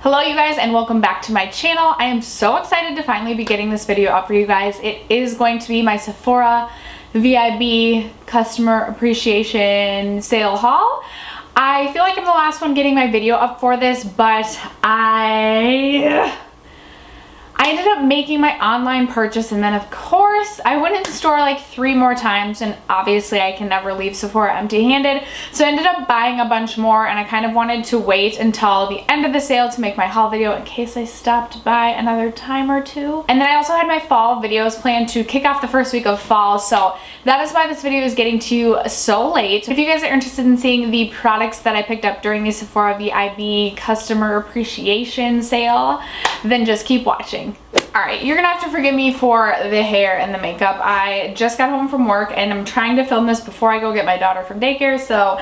Hello you guys and welcome back to my channel. I am so excited to finally be getting this video up for you guys. It is going to be my Sephora VIB customer appreciation sale haul. I feel like I'm the last one getting my video up for this, but I ended up making my online purchase, and then of course I went in the store like 3 more times, and obviously I can never leave Sephora empty-handed, so I ended up buying a bunch more, and I kind of wanted to wait until the end of the sale to make my haul video in case I stopped by another time or two. And then I also had my fall videos planned to kick off the first week of fall, so that is why this video is getting to you so late. If you guys are interested in seeing the products that I picked up during the Sephora VIB customer appreciation sale, then just keep watching. Alright, you're gonna have to forgive me for the hair and the makeup. I just got home from work and I'm trying to film this before I go get my daughter from daycare, so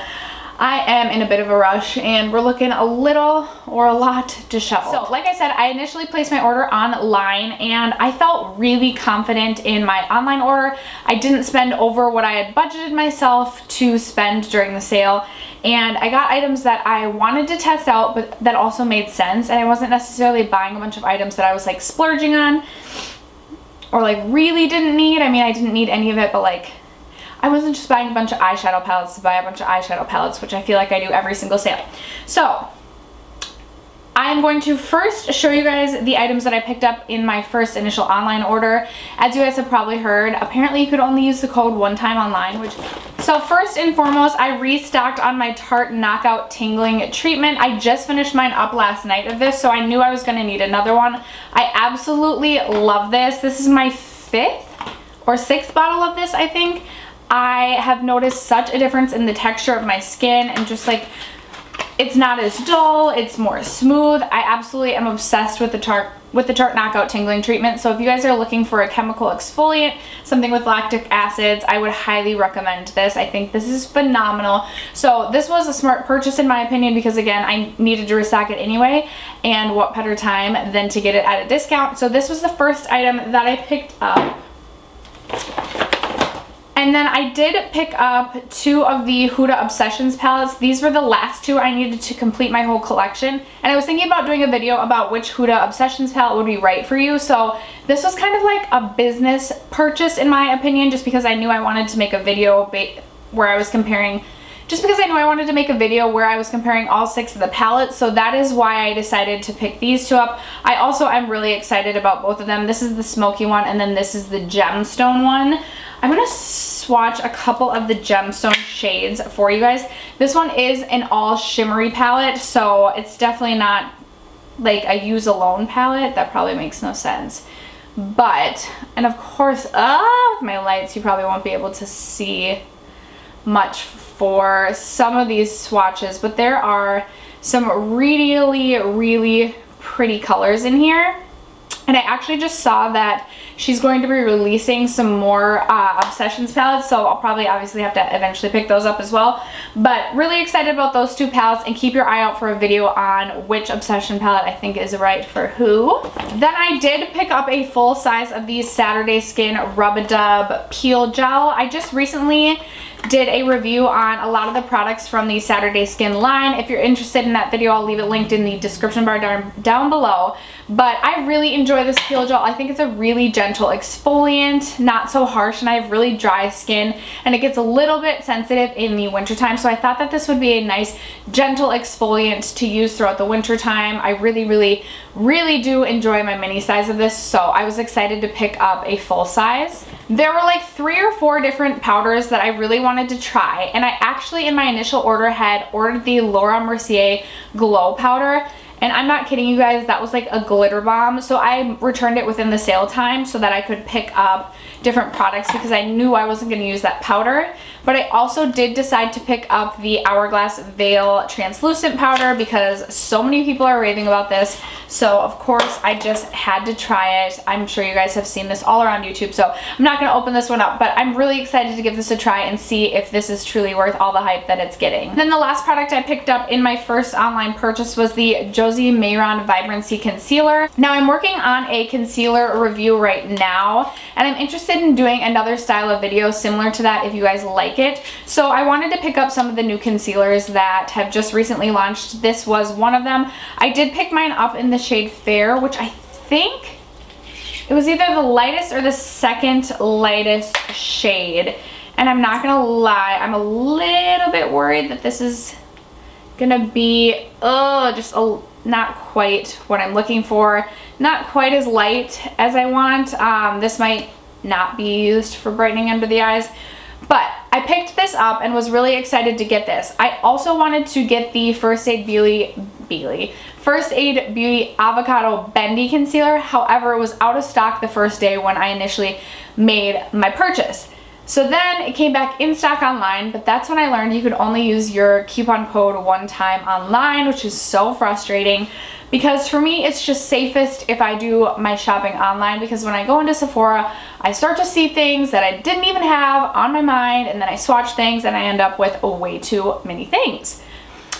I am in a bit of a rush and we're looking a little or a lot disheveled. So like I said, I initially placed my order online and I felt really confident in my online order. I didn't spend over what I had budgeted myself to spend during the sale, and I got items that I wanted to test out but that also made sense, and I wasn't necessarily buying a bunch of items that I was like splurging on or like really didn't need. I mean, I didn't need any of it, but like I wasn't just buying a bunch of eyeshadow palettes to buy a bunch of eyeshadow palettes, which I feel like I do every single sale. So I'm going to first show you guys the items that I picked up in my first initial online order. As you guys have probably heard, apparently you could only use the code one time online, so first and foremost, I restocked on my Tarte Knockout Tingling Treatment. I just finished mine up last night of this, so I knew I was gonna need another one. I absolutely love this. This is my 5th or 6th bottle of this, I think. I have noticed such a difference in the texture of my skin, and just like, it's not as dull, it's more smooth. I absolutely am obsessed with the Tarte Knockout Tingling Treatment. So if you guys are looking for a chemical exfoliant, something with lactic acids, I would highly recommend this. I think this is phenomenal. So this was a smart purchase in my opinion, because again, I needed to restock it anyway, and what better time than to get it at a discount. So this was the first item that I picked up. And then I did pick up 2 of the Huda Obsessions palettes. These were the last 2 I needed to complete my whole collection. And I was thinking about doing a video about which Huda Obsessions palette would be right for you. So this was kind of like a business purchase in my opinion, just because I knew I wanted to make a video where I was comparing all 6 of the palettes. So that is why I decided to pick these 2 up. I also am really excited about both of them. This is the smoky one, and then this is the gemstone one. I'm gonna swatch a couple of the gemstone shades for you guys. This one is an all shimmery palette, so it's definitely not like a use alone palette. That probably makes no sense. But, and of course, with my lights, you probably won't be able to see much for some of these swatches, but there are some really pretty colors in here. And I actually just saw that she's going to be releasing some more Obsessions palettes, so I'll probably obviously have to eventually pick those up as well. But really excited about those 2 palettes, and keep your eye out for a video on which Obsession palette I think is right for who. Then I did pick up a full size of the Saturday Skin Rub-A-Dub Peel Gel. I just recently did a review on a lot of the products from the Saturday Skin line. If you're interested in that video, I'll leave it linked in the description bar down below. But I really enjoy this peel gel. I think it's a really gentle exfoliant, not so harsh, and I have really dry skin, and it gets a little bit sensitive in the wintertime, so I thought that this would be a nice gentle exfoliant to use throughout the wintertime. I really do enjoy my mini size of this, so I was excited to pick up a full size. There were like 3 or 4 different powders that I really wanted to try, and I actually in my initial order had ordered the Laura Mercier Glow Powder. And I'm not kidding you guys, that was like a glitter bomb. So I returned it within the sale time so that I could pick up different products, because I knew I wasn't going to use that powder. But I also did decide to pick up the Hourglass Veil Translucent Powder because so many people are raving about this. So of course I just had to try it. I'm sure you guys have seen this all around YouTube, so I'm not going to open this one up, but I'm really excited to give this a try and see if this is truly worth all the hype that it's getting. Then the last product I picked up in my first online purchase was the Josie Maran Vibrancy Concealer. Now I'm working on a concealer review right now, and I'm interested in doing another style of video similar to that if you guys like like it. So I wanted to pick up some of the new concealers that have just recently launched. This was one of them. I did pick mine up in the shade Fair, which I think it was either the lightest or the second lightest shade. And I'm not gonna lie, I'm a little bit worried that this is gonna be not quite what I'm looking for, not quite as light as I want. This might not be used for brightening under the eyes, but I picked this up and was really excited to get this. I also wanted to get the First Aid Beauty Avocado Bendy Concealer. However, it was out of stock the first day when I initially made my purchase. So then it came back in stock online, but that's when I learned you could only use your coupon code one time online, which is so frustrating because for me, it's just safest if I do my shopping online, because when I go into Sephora, I start to see things that I didn't even have on my mind, and then I swatch things and I end up with way too many things,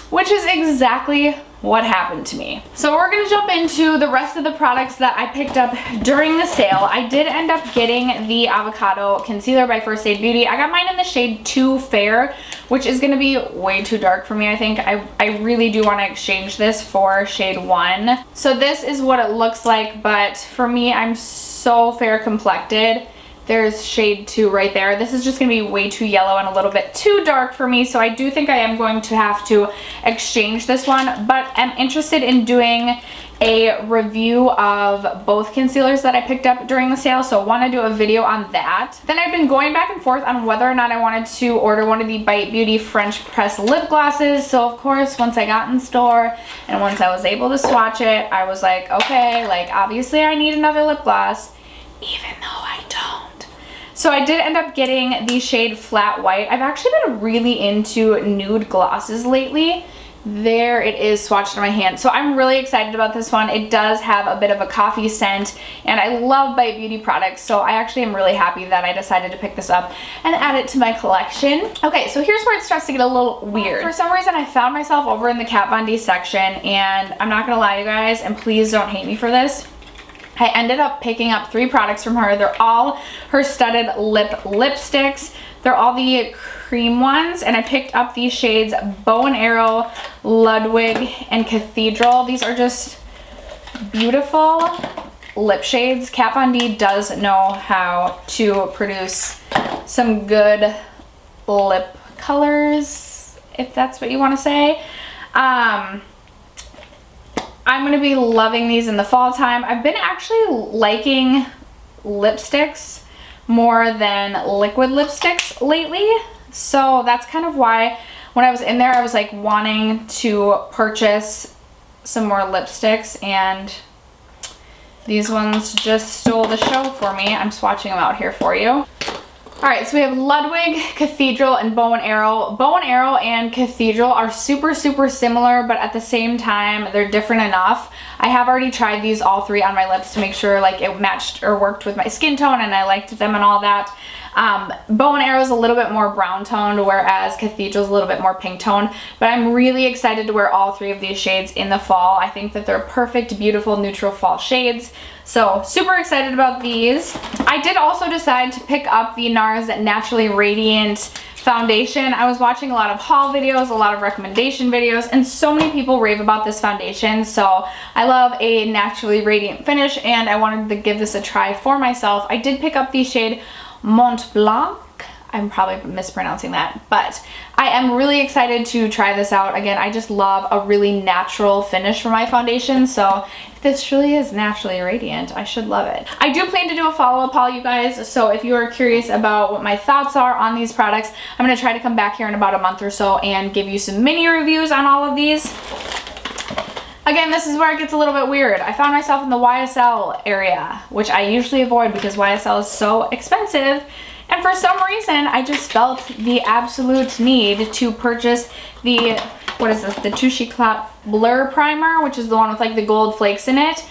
which is exactly what happened to me. So we're gonna jump into the rest of the products that I picked up during the sale. I did end up getting the Avocado Concealer by First Aid Beauty. I got mine in the shade Too Fair, which is gonna be way too dark for me, I think. I really do wanna exchange this for shade 1. So this is what it looks like, but for me, I'm so fair complected. There's shade 2 right there. This is just gonna be way too yellow and a little bit too dark for me, so I do think I am going to have to exchange this one, but I'm interested in doing a review of both concealers that I picked up during the sale, so I want to do a video on that. Then I've been going back and forth on whether or not I wanted to order one of the Bite Beauty French Press lip glosses. So of course, once I got in store and once I was able to swatch it, I was like, okay, like obviously I need another lip gloss, even though I don't. So I did end up getting the shade Flat White. I've actually been really into nude glosses lately. There it is swatched on my hand. So I'm really excited about this one. It does have a bit of a coffee scent, and I love Bite Beauty products, so I actually am really happy that I decided to pick this up and add it to my collection. Okay, so here's where it starts to get a little weird. For some reason, I found myself over in the Kat Von D section, and I'm not gonna lie, you guys, and please don't hate me for this. I ended up picking up 3 products from her. They're all her studded lip lipsticks. They're all the cream ones, and I picked up these shades Bow and Arrow, Ludwig, and Cathedral. These are just beautiful lip shades. Kat Von D does know how to produce some good lip colors, if that's what you want to say. I'm going to be loving these in the fall time. I've been actually liking lipsticks more than liquid lipsticks lately. So that's kind of why when I was in there, I was like wanting to purchase some more lipsticks, and these ones just stole the show for me. I'm swatching them out here for you. Alright, so we have Ludwig, Cathedral, and Bow and Arrow. Bow and Arrow and Cathedral are super similar, but at the same time, they're different enough. I have already tried these all 3 on my lips to make sure like it matched or worked with my skin tone and I liked them and all that. Bow and Arrow is a little bit more brown toned, whereas Cathedral is a little bit more pink toned, but I'm really excited to wear all 3 of these shades in the fall. I think that they're perfect, beautiful, neutral fall shades. So super excited about these. I did also decide to pick up the NARS Naturally Radiant foundation. I was watching a lot of haul videos, a lot of recommendation videos, and so many people rave about this foundation. So I love a naturally radiant finish, and I wanted to give this a try for myself. I did pick up the shade Mont Blanc. I'm probably mispronouncing that, but I am really excited to try this out. Again, I just love a really natural finish for my foundation, so if this truly is naturally radiant, I should love it. I do plan to do a follow-up haul, you guys, so if you are curious about what my thoughts are on these products, I'm going to try to come back here in about a month or so and give you some mini reviews on all of these. Again, this is where it gets a little bit weird. I found myself in the YSL area, which I usually avoid because YSL is so expensive. And for some reason, I just felt the absolute need to purchase the, what is this, the Touche Éclat Blur Primer, which is the one with like the gold flakes in it.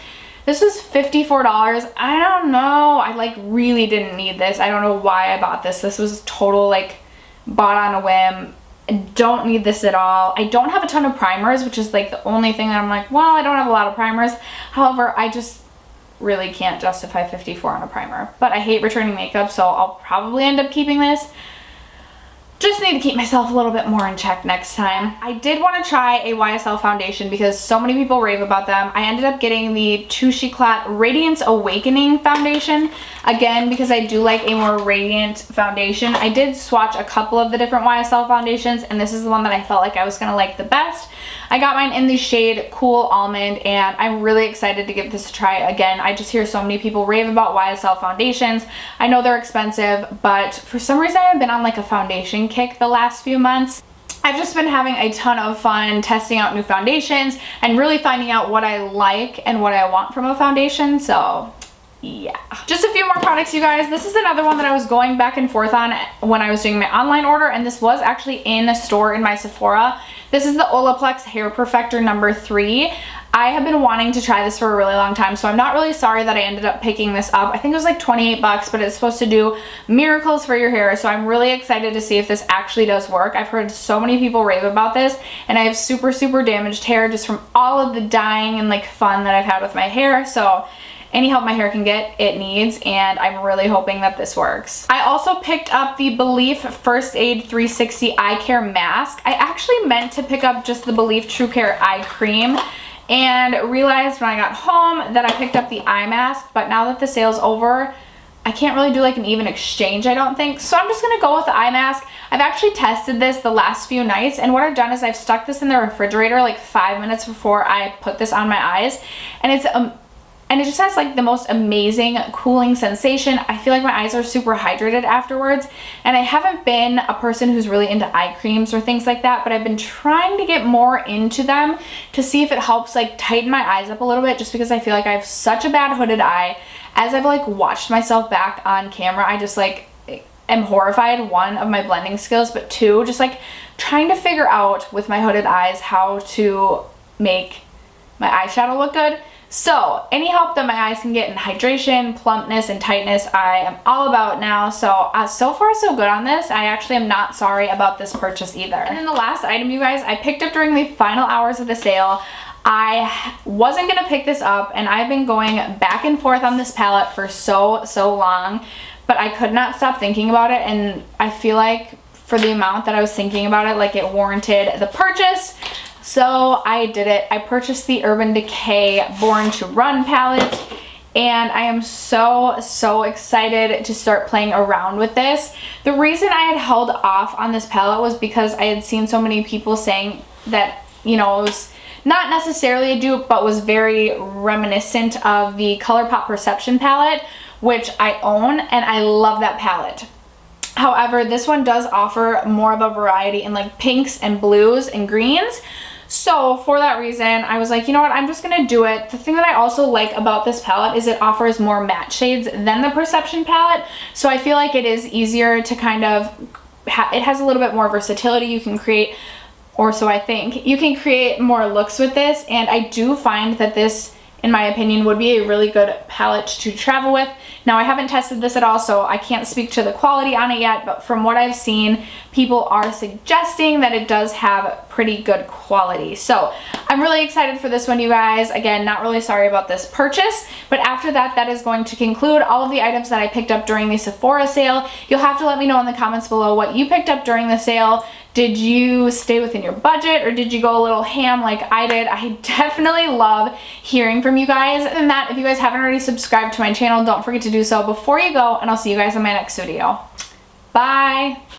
This was $54. I don't know. I like really didn't need this. I don't know why I bought this. This was total like bought on a whim. I don't need this at all. I don't have a ton of primers, which is like the only thing that I'm like, well, I don't have a lot of primers. However, I just really can't justify $54 on a primer. But I hate returning makeup, so I'll probably end up keeping this. just need to keep myself a little bit more in check next time. I did want to try a YSL foundation because so many people rave about them. I ended up getting the Touche Eclat Radiance Awakening foundation. Again, because I do like a more radiant foundation. I did swatch a couple of the different YSL foundations, and this is the one that I felt like I was going to like the best. I got mine in the shade Cool Almond, and I'm really excited to give this a try again. I just hear so many people rave about YSL foundations. I know they're expensive, but for some reason I've been on like a foundation kick the last few months. I've just been having a ton of fun testing out new foundations and really finding out what I like and what I want from a foundation, so yeah. Just a few more products, you guys. This is another one that I was going back and forth on when I was doing my online order, and this was actually in a store in my Sephora. This is the Olaplex Hair Perfector number 3. I have been wanting to try this for a really long time, so I'm not really sorry that I ended up picking this up. I think it was like 28 bucks, but it's supposed to do miracles for your hair, so I'm really excited to see if this actually does work. I've heard so many people rave about this, and I have super, super damaged hair just from all of the dyeing and like fun that I've had with my hair, so any help my hair can get, it needs, and I'm really hoping that this works. I also picked up the Belif First Aid 360 Eye Care Mask. I actually meant to pick up just the Belif True Care Eye Cream and realized when I got home that I picked up the eye mask, but now that the sale's over, I can't really do like an even exchange, I don't think. So I'm just gonna go with the eye mask. I've actually tested this the last few nights, and what I've done is I've stuck this in the refrigerator like 5 minutes before I put this on my eyes, and it just has like the most amazing cooling sensation. I feel like my eyes are super hydrated afterwards, and I haven't been a person who's really into eye creams or things like that, but I've been trying to get more into them to see if it helps like tighten my eyes up a little bit, just because I feel like I have such a bad hooded eye. As I've like watched myself back on camera, I just like am horrified, one, of my blending skills, but two, just like trying to figure out with my hooded eyes how to make my eyeshadow look good. So any help that my eyes can get in hydration, plumpness, and tightness, I am all about now. So so far so good on this. I actually am not sorry about this purchase either. And then the last item, you guys, I picked up during the final hours of the sale. I wasn't gonna pick this up, and I've been going back and forth on this palette for so long, but I could not stop thinking about it, and I feel like for the amount that I was thinking about it, like it warranted the purchase. So I did it. I purchased the Urban Decay Born to Run palette, and I am so excited to start playing around with this. The reason I had held off on this palette was because I had seen so many people saying that, you know, it was not necessarily a dupe, but was very reminiscent of the ColourPop Perception palette, which I own, and I love that palette. However, this one does offer more of a variety in like pinks and blues and greens. So for that reason, I was like, you know what, I'm just gonna do it. The thing that I also like about this palette is it offers more matte shades than the Perception palette. So I feel like it is easier to kind of, it has a little bit more versatility. You can create, or so I think, you can create more looks with this. And I do find that this, in my opinion, would be a really good palette to travel with. Now, I haven't tested this at all, so I can't speak to the quality on it yet, but from what I've seen, people are suggesting that it does have pretty good quality. So I'm really excited for this one, you guys. Again, not really sorry about this purchase, but after that, that is going to conclude all of the items that I picked up during the Sephora sale. You'll have to let me know in the comments below what you picked up during the sale. Did you stay within your budget, or did you go a little ham like I did? I definitely love hearing from you guys. Other than that, if you guys haven't already subscribed to my channel, don't forget to do so before you go, and I'll see you guys in my next video. Bye!